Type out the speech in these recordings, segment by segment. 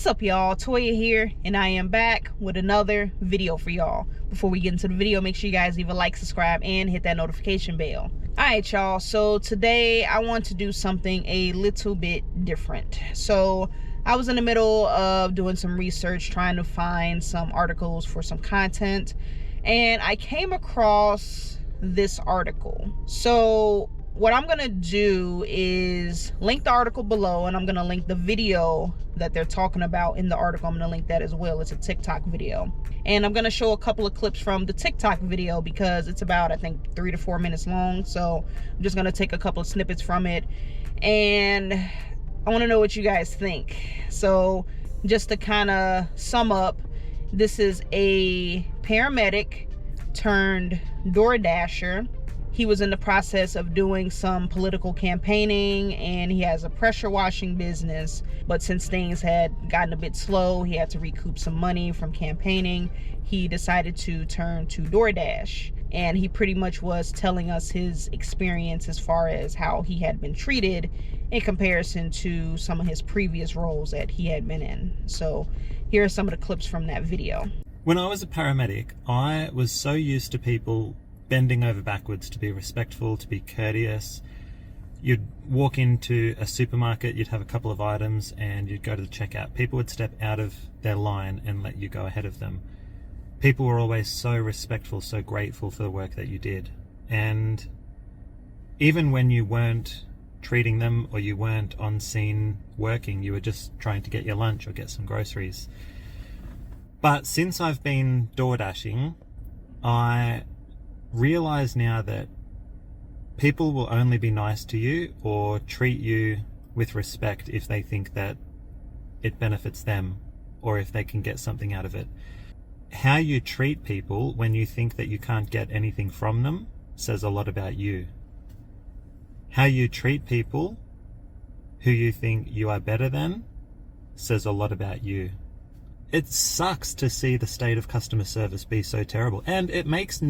What's up, y'all? Toya here, and I am back with another video for y'all. Before we get into the video, make sure you guys leave a like, subscribe, and hit that notification bell. Alright, y'all, so today I want to do something a little bit different. So I was in the middle of doing some research, trying to find some articles for some content, and I came across this article. So what I'm gonna do is link the article below, and I'm gonna link the video that they're talking about in the article. I'm gonna link that as well. It's a TikTok video, and I'm gonna show a couple of clips from the TikTok video because it's about, I think, 3 to 4 minutes long. So I'm just gonna take a couple of snippets from it, and I want to know what you guys think. So just to kind of sum up, this is a paramedic turned DoorDasher. He was in the process of doing some political campaigning, and he has a pressure washing business. But since things had gotten a bit slow, he had to recoup some money from campaigning. He decided to turn to DoorDash, and he pretty much was telling us his experience as far as how he had been treated in comparison to some of his previous roles that he had been in. So here are some of the clips from that video. When I was a paramedic, I was so used to people bending over backwards to be respectful, to be courteous. You'd walk into a supermarket, you'd have a couple of items, and you'd go to the checkout. People would step out of their line and let you go ahead of them. People were always so respectful, so grateful for the work that you did. And even when you weren't treating them or you weren't on scene working, you were just trying to get your lunch or get some groceries. But since I've been door dashing, I realize now that people will only be nice to you or treat you with respect if they think that it benefits them or if they can get something out of it. How you treat people when you think that you can't get anything from them says a lot about you. How you treat people who you think you are better than says a lot about you. It sucks to see the state of customer service be so terrible, and it's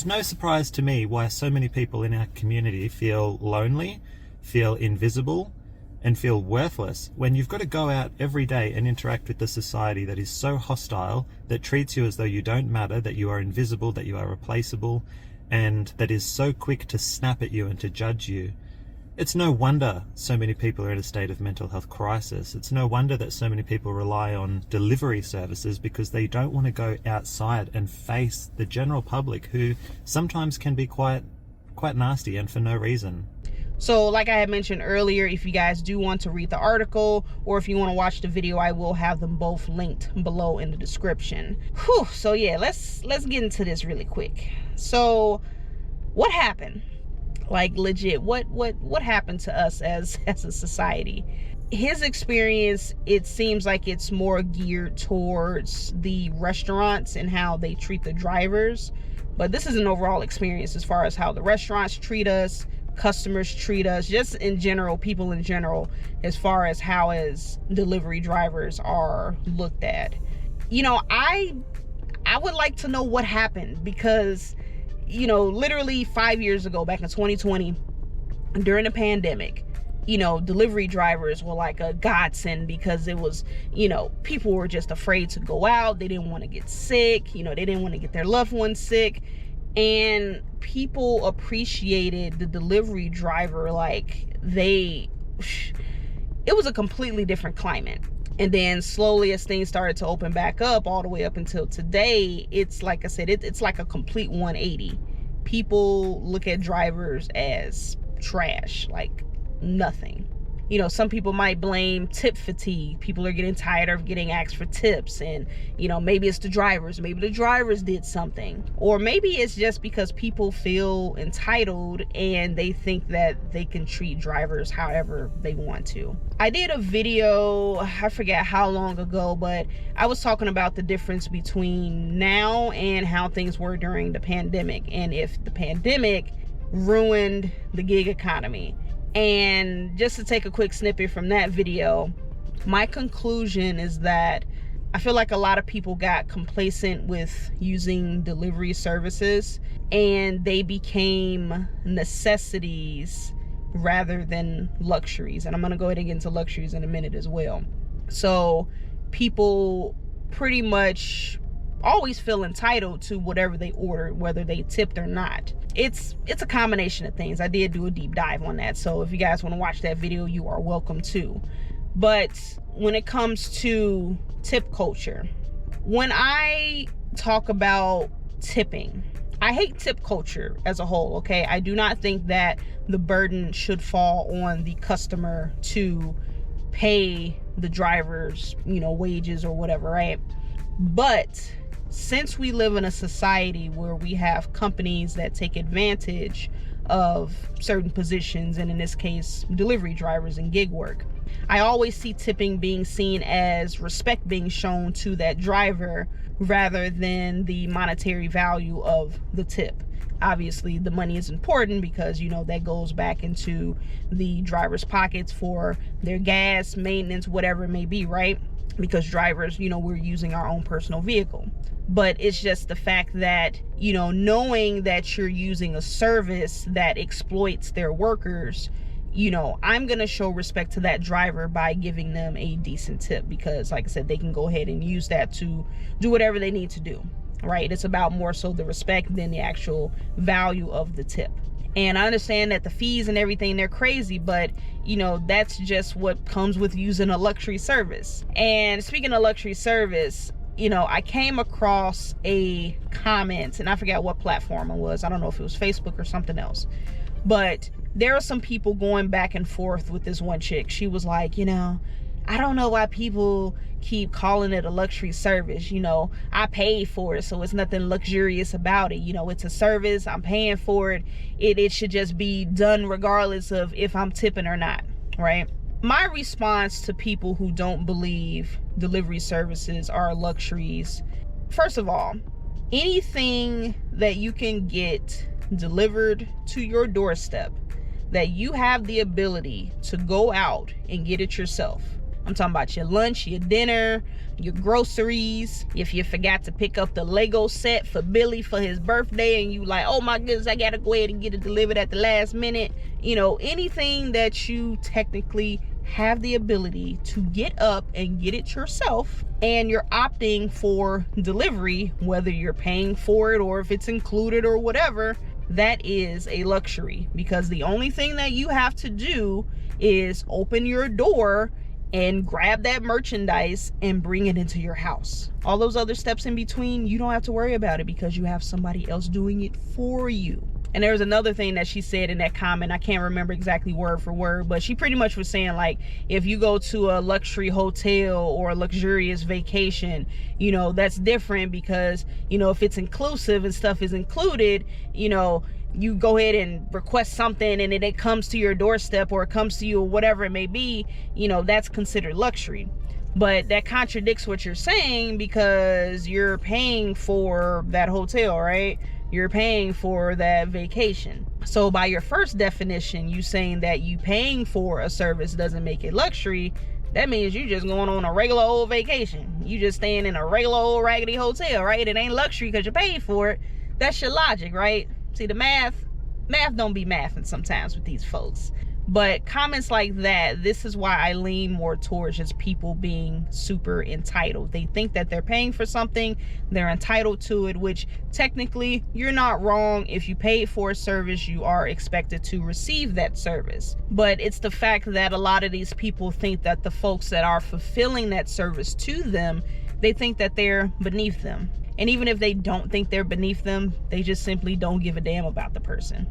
no surprise to me why so many people in our community feel lonely, feel invisible, and feel worthless when you've got to go out every day and interact with the society that is so hostile, that treats you as though you don't matter, that you are invisible, that you are replaceable, and that is so quick to snap at you and to judge you. It's no wonder so many people are in a state of mental health crisis. It's no wonder that so many people rely on delivery services because they don't want to go outside and face the general public, who sometimes can be quite nasty and for no reason. So like I had mentioned earlier, if you guys do want to read the article or if you want to watch the video, I will have them both linked below in the description. So yeah, let's get into this really quick. So what happened? Like legit, what happened to us as a society? His experience, it seems like it's more geared towards the restaurants and how they treat the drivers, but this is an overall experience as far as how the restaurants treat us, customers treat us, just in general, people in general, as far as how as delivery drivers are looked at. You know, I would like to know what happened, because literally 5 years ago, back in 2020, during the pandemic, delivery drivers were like a godsend, because it was, people were just afraid to go out. They didn't want to get sick. They didn't want to get their loved ones sick. And people appreciated the delivery driver. Like it was a completely different climate. And then slowly, as things started to open back up, all the way up until today, it's like I said, it's like a complete 180. People look at drivers as trash, like nothing. Some people might blame tip fatigue. People are getting tired of getting asked for tips, and maybe it's the drivers. Maybe the drivers did something, or maybe it's just because people feel entitled and they think that they can treat drivers however they want to. I did a video, I forget how long ago, but I was talking about the difference between now and how things were during the pandemic, and if the pandemic ruined the gig economy. And just to take a quick snippet from that video, my conclusion is that I feel like a lot of people got complacent with using delivery services, and they became necessities rather than luxuries. And I'm going to go ahead and get into luxuries in a minute as well. So people pretty much always feel entitled to whatever they order, whether they tipped or not. It's a combination of things. I did do a deep dive on that, so if you guys want to watch that video, you are welcome to. But when it comes to tip culture, when I talk about tipping, I hate tip culture as a whole, okay? I do not think that the burden should fall on the customer to pay the driver's, wages or whatever, right? But since we live in a society where we have companies that take advantage of certain positions, and in this case, delivery drivers and gig work, I always see tipping being seen as respect being shown to that driver rather than the monetary value of the tip. Obviously, the money is important because, that goes back into the driver's pockets for their gas, maintenance, whatever it may be, right? Because drivers, we're using our own personal vehicle. But it's just the fact that, knowing that you're using a service that exploits their workers, I'm going to show respect to that driver by giving them a decent tip, because like I said, they can go ahead and use that to do whatever they need to do, right? It's about more so the respect than the actual value of the tip. And I understand that the fees and everything, they're crazy, but that's just what comes with using a luxury service. And speaking of luxury service, I came across a comment, and I forgot what platform it was. I don't know if it was Facebook or something else, but there are some people going back and forth with this one chick. She was like, I don't know why people keep calling it a luxury service. I paid for it, so it's nothing luxurious about it. It's a service. I'm paying for it. It should just be done regardless of if I'm tipping or not, right? My response to people who don't believe delivery services are luxuries, first of all, anything that you can get delivered to your doorstep that you have the ability to go out and get it yourself. I'm talking about your lunch, your dinner, your groceries. If you forgot to pick up the Lego set for Billy for his birthday and you like, oh my goodness, I gotta go ahead and get it delivered at the last minute. Anything that you technically have the ability to get up and get it yourself, and you're opting for delivery, whether you're paying for it or if it's included or whatever, that is a luxury, because the only thing that you have to do is open your door and grab that merchandise and bring it into your house. All those other steps in between, you don't have to worry about it because you have somebody else doing it for you. And there was another thing that she said in that comment. I can't remember exactly word for word, but she pretty much was saying, like, if you go to a luxury hotel or a luxurious vacation, that's different because, if it's inclusive and stuff is included, you go ahead and request something and then it comes to your doorstep or it comes to you or whatever it may be, that's considered luxury. But that contradicts what you're saying, because you're paying for that hotel, right? You're paying for that vacation. So by your first definition, you saying that you paying for a service doesn't make it luxury. That means you just going on a regular old vacation. You just staying in a regular old raggedy hotel, right? It ain't luxury because you paid for it. That's your logic, right? See, the math don't be mathing sometimes with these folks. But comments like that, this is why I lean more towards just people being super entitled. They think that they're paying for something, they're entitled to it, which technically you're not wrong. If you paid for a service, you are expected to receive that service. But it's the fact that a lot of these people think that the folks that are fulfilling that service to them, they think that they're beneath them. And even if they don't think they're beneath them, they just simply don't give a damn about the person.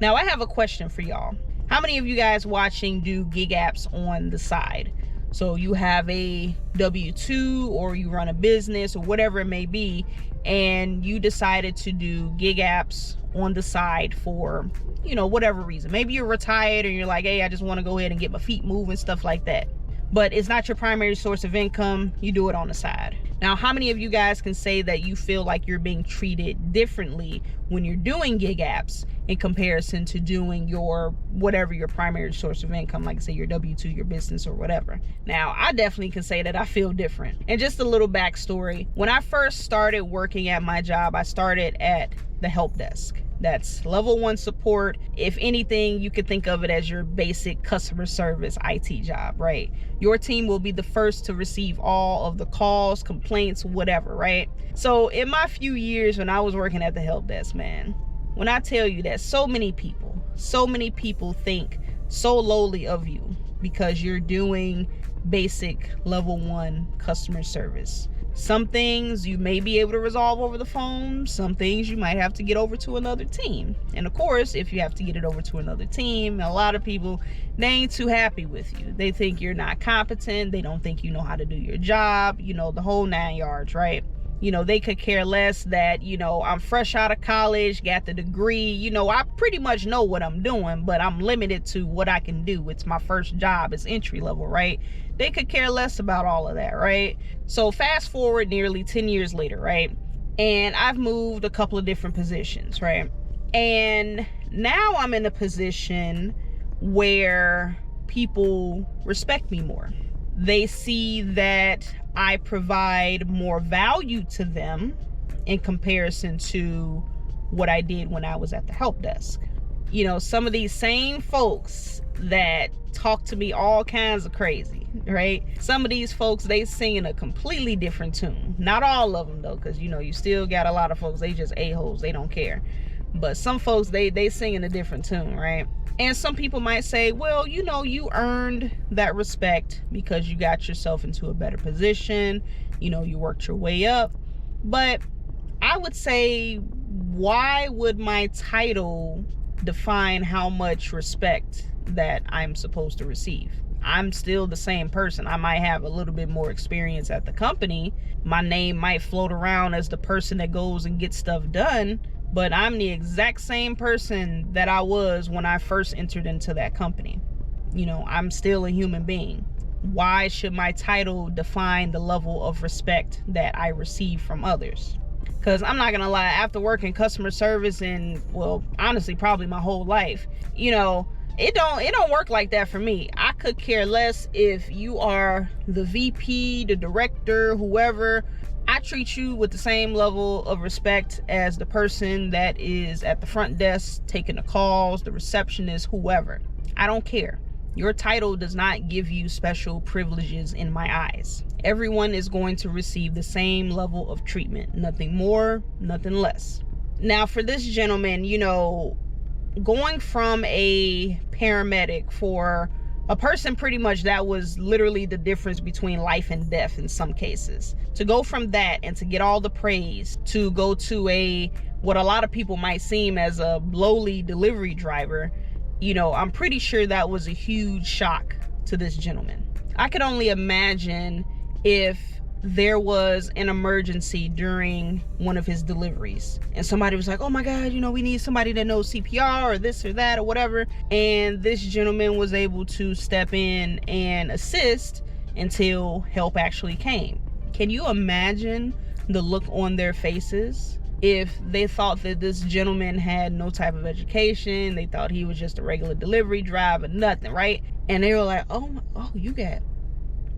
Now, I have a question for y'all. How many of you guys watching do gig apps on the side? So you have a W-2 or you run a business or whatever it may be, and you decided to do gig apps on the side for, whatever reason. Maybe you're retired and you're like, hey, I just want to go ahead and get my feet moving, stuff like that. But it's not your primary source of income. You do it on the side. Now, how many of you guys can say that you feel like you're being treated differently when you're doing gig apps in comparison to doing your whatever your primary source of income, like say your W-2, your business or whatever. Now, I definitely can say that I feel different. And just a little backstory, when I first started working at my job, I started at the help desk. That's level 1 support. If anything, you could think of it as your basic customer service IT job, right? Your team will be the first to receive all of the calls, complaints, whatever, right? So in my few years when I was working at the help desk, man, when I tell you that so many people think so lowly of you because you're doing basic level 1 customer service. Some things you may be able to resolve over the phone. Some things you might have to get over to another team. And of course, if you have to get it over to another team, a lot of people, they ain't too happy with you. They think you're not competent. They don't think you know how to do your job. You know, the whole 9 yards, right? You know, they could care less that, you know, I'm fresh out of college, got the degree. You know, I pretty much know what I'm doing, but I'm limited to what I can do. It's my first job. It's entry level, right? They could care less about all of that, right? So fast forward nearly 10 years later, right? And I've moved a couple of different positions, right? And now I'm in a position where people respect me more. They see that I provide more value to them in comparison to what I did when I was at the help desk. You know, some of these same folks that talk to me all kinds of crazy, right? Some of these folks, they sing in a completely different tune. Not all of them though, because you know, you still got a lot of folks, they just a-holes, they don't care. But some folks, they sing in a different tune, right? And some people might say, well, you know, you earned that respect because you got yourself into a better position. You know, you worked your way up. But I would say, why would my title define how much respect that I'm supposed to receive? I'm still the same person. I might have a little bit more experience at the company. My name might float around as the person that goes and gets stuff done. But I'm the exact same person that I was when I first entered into that company. You know, I'm still a human being. Why should my title define the level of respect that I receive from others? Because I'm not gonna lie, after working customer service and, well, honestly, probably my whole life, you know, it don't work like that for me. I could care less if you are the VP, the director, whoever. I treat you with the same level of respect as the person that is at the front desk taking the calls, the receptionist, whoever. I don't care. Your title does not give you special privileges in my eyes. Everyone is going to receive the same level of treatment. Nothing more, nothing less. Now, for this gentleman, you know, going from a paramedic for a person pretty much that was literally the difference between life and death in some cases, to go from that and to get all the praise to go to a what a lot of people might seem as a lowly delivery driver, you know, I'm pretty sure that was a huge shock to this gentleman. I could only imagine if there was an emergency during one of his deliveries and somebody was like, oh my God, you know, we need somebody that knows CPR or this or that or whatever. And this gentleman was able to step in and assist until help actually came. Can you imagine the look on their faces if they thought that this gentleman had no type of education? They thought he was just a regular delivery driver, nothing, right? And they were like, oh, you got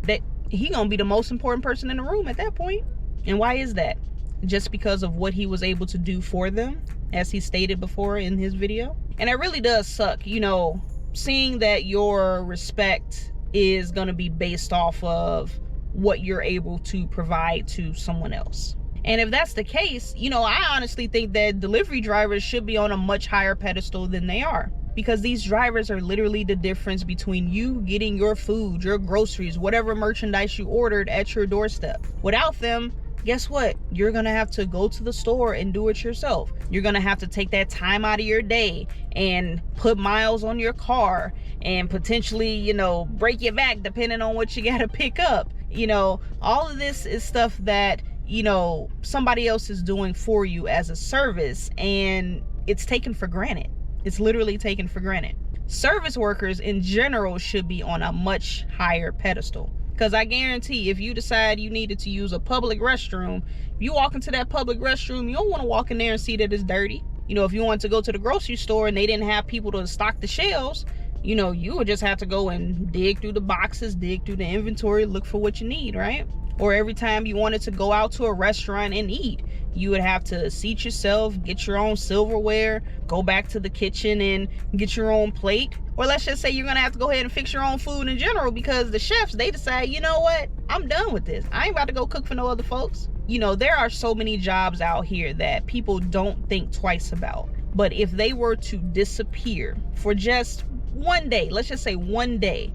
that. He gonna be the most important person in the room at that point. And why is that? Just because of what he was able to do for them, as he stated before in his video. And it really does suck, you know, seeing that your respect is gonna be based off of what you're able to provide to someone else. And if that's the case, you know, I honestly think that delivery drivers should be on a much higher pedestal than they are. Because these drivers are literally the difference between you getting your food, your groceries, whatever merchandise you ordered at your doorstep. Without them, guess what? You're gonna have to go to the store and do it yourself. You're gonna have to take that time out of your day and put miles on your car and potentially, you know, break your back depending on what you gotta pick up. You know, all of this is stuff that, you know, somebody else is doing for you as a service, and it's taken for granted. It's literally taken for granted. Service workers in general should be on a much higher pedestal. Because I guarantee if you decide you needed to use a public restroom, you walk into that public restroom, you don't want to walk in there and see that it's dirty. You know, if you wanted to go to the grocery store and they didn't have people to stock the shelves, you know, you would just have to go and dig through the boxes, dig through the inventory, look for what you need, right? Or every time you wanted to go out to a restaurant and eat, you would have to seat yourself, get your own silverware, go back to the kitchen and get your own plate. Or let's just say you're gonna have to go ahead and fix your own food in general because the chefs, they decide, you know what, I'm done with this. I ain't about to go cook for no other folks. You know, there are so many jobs out here that people don't think twice about. But if they were to disappear for just one day, let's just say one day,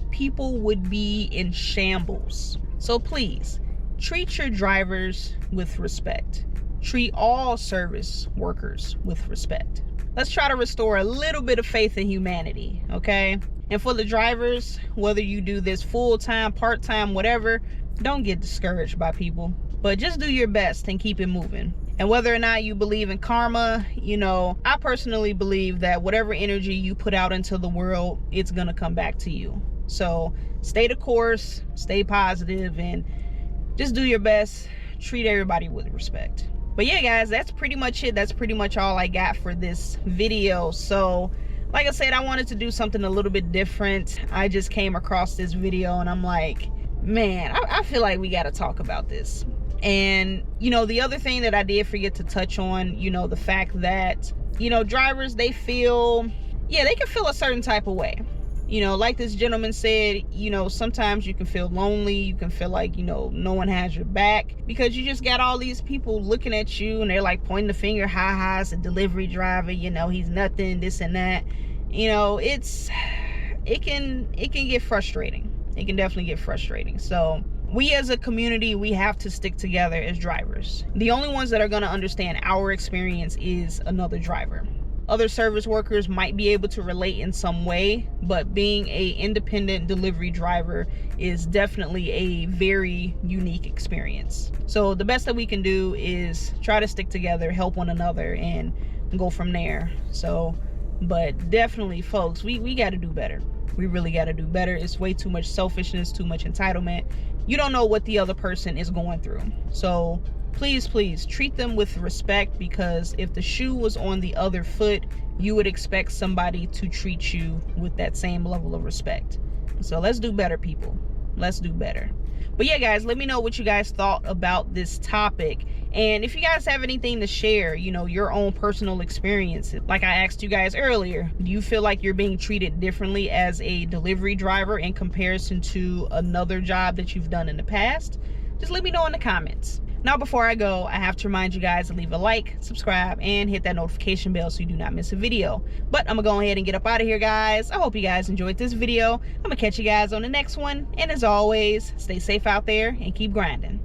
people would be in shambles. So please, treat your drivers with respect. Treat all service workers with respect. Let's try to restore a little bit of faith in humanity, okay? And for the drivers, whether you do this full-time, part-time, whatever, don't get discouraged by people, but just do your best and keep it moving. And whether or not you believe in karma, you know, I personally believe that whatever energy you put out into the world, it's gonna come back to you. So stay the course, stay positive, and just do your best. Treat everybody with respect. But yeah, guys, that's pretty much it. That's pretty much all I got for this video. So like I said, I wanted to do something a little bit different. I just came across this video and I'm like, man, I feel like we got to talk about this. And you know, the other thing that I did forget to touch on, you know, the fact that, you know, drivers, they feel, yeah, they can feel a certain type of way. You know, like this gentleman said, you know, sometimes you can feel lonely. You can feel like, you know, no one has your back because you just got all these people looking at you and they're like pointing the finger, ha, it's a delivery driver, you know, he's nothing, this and that. You know, it can get frustrating. It can definitely get frustrating. So we as a community, we have to stick together as drivers. The only ones that are going to understand our experience is another driver. Other service workers might be able to relate in some way, but being an independent delivery driver is definitely a very unique experience. So the best that we can do is try to stick together, help one another, and go from there. So, but definitely, folks, we got to do better. We really got to do better. It's way too much selfishness, too much entitlement. You don't know what the other person is going through. So please treat them with respect, because if the shoe was on the other foot, you would expect somebody to treat you with that same level of respect. So let's do better, people. Let's do better. But yeah, guys, let me know what you guys thought about this topic. And if you guys have anything to share, you know, your own personal experiences, like I asked you guys earlier, do you feel like you're being treated differently as a delivery driver in comparison to another job that you've done in the past? Just let me know in the comments. Now, before I go, I have to remind you guys to leave a like, subscribe, and hit that notification bell so you do not miss a video. But I'm gonna go ahead and get up out of here, guys. I hope you guys enjoyed this video. I'm gonna catch you guys on the next one. And as always, stay safe out there and keep grinding.